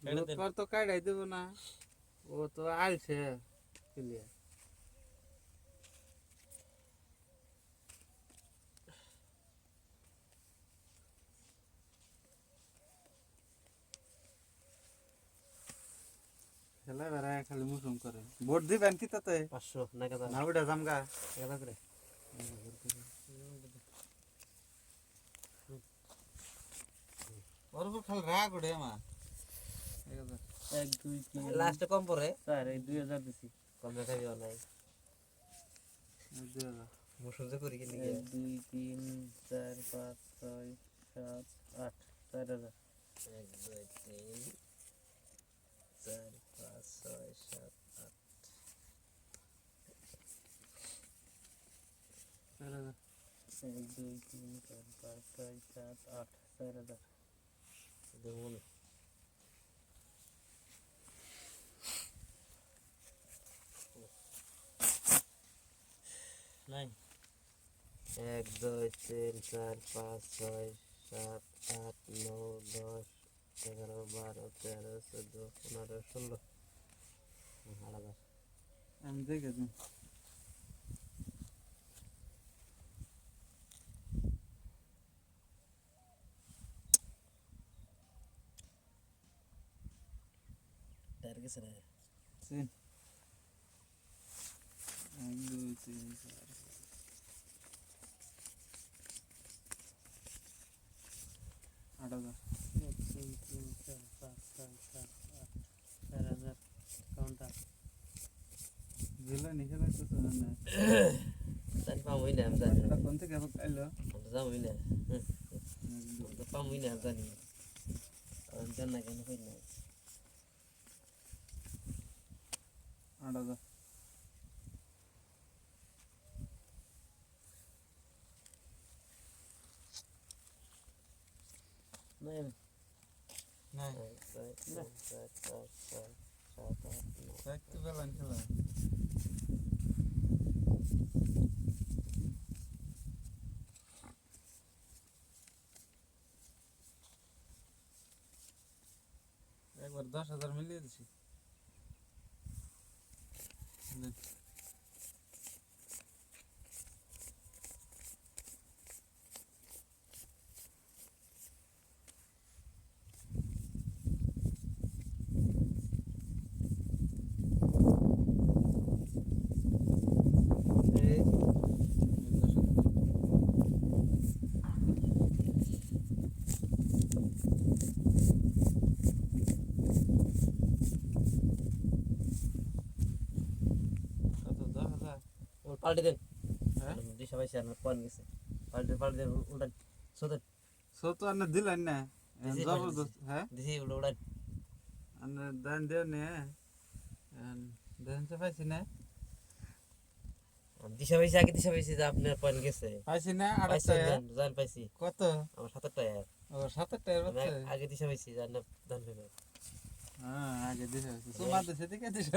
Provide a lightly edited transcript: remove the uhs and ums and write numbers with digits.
লোকর তো কাটাই দেব না, ও তো আলছে ক্লিয়ার। খেলা বেড়ায় খালি মুসুম করে। ভোট দিবেন কি তাতে? 500 না কাদা না ওটা জামগা কাদা করে ওর উপর খালি রাগ ওঠে আমার। 1 2 3 লাস্টে কম পড়ে 4 এই 2000 দিছি। কম দেখাইও নাই মুসুম যে করি কিনে 1 2 3 4 5 6 7 8 4000 1 2 3 4 5 6 7 8 1 2 3 4 5 6 7 8 4000 দেবুন নাই 1 2 3 4 5 6 7 8 9 10 11 12 13 14 15 16 আলাদা আমি দেখে দিন। টায়ার গেছে না 1 2 3 4 8,000 1 2 3 4 5 6 7 8 4000 কাউন্টার দিলে নিখেলে তো না জানি পামই না আমি জানি এটা কোন থেকে আইলো? আমি জানি না তো পামই না জানি আমি জানি না কেন কই না 8,000 নাই নাই দেখতে পেলেন খেলা একবার 10,000 মিলিয়ে দিছি। কত 10,000? পাল্টে দেন হ্যাঁ দিশা পাইছে আর পয়েন্ট গেছে পাল্টে দেন উল্টান সোদেন সত আনে দিলেন না দিছি, জবরদস্ত। হ্যাঁ দিছি উল্টান আনে দান দেও নে দেন তো পাইছি না দিশা পাইছে আগে দিশা পাইছে যে আপনার পয়েন্ট গেছে পাইছি না পাইছে 8,000 জান পাইছি কত? আমার 7 টাকা ও 7,000 আমি বাচ্চা। আগে দিশা পাইছি জান ধান পেবে হ্যাঁ আগে দিছে তোমার দেশে থেকে দিছে